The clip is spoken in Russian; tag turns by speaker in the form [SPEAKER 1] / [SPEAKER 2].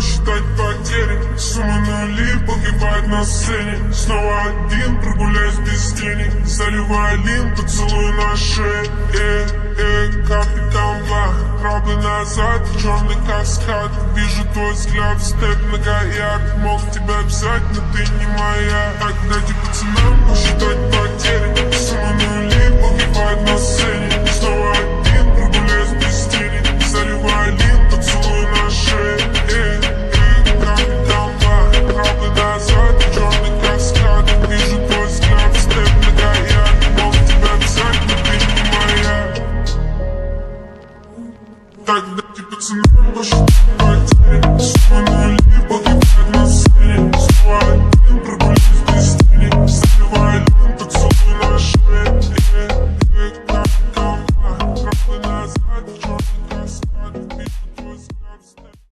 [SPEAKER 1] посчитать потери. Сумма нули погибает на сцене. Снова один, прогуляюсь без денег. Заливаю лин, поцелуй на шее. Капитан Блах, правда назад, черный каскад. Вижу твой взгляд, степ многоярд. Мог тебя взять, но ты не моя. Так дайте пацанам посчитать потери. Сумма нули погибает на сцене. Снова один.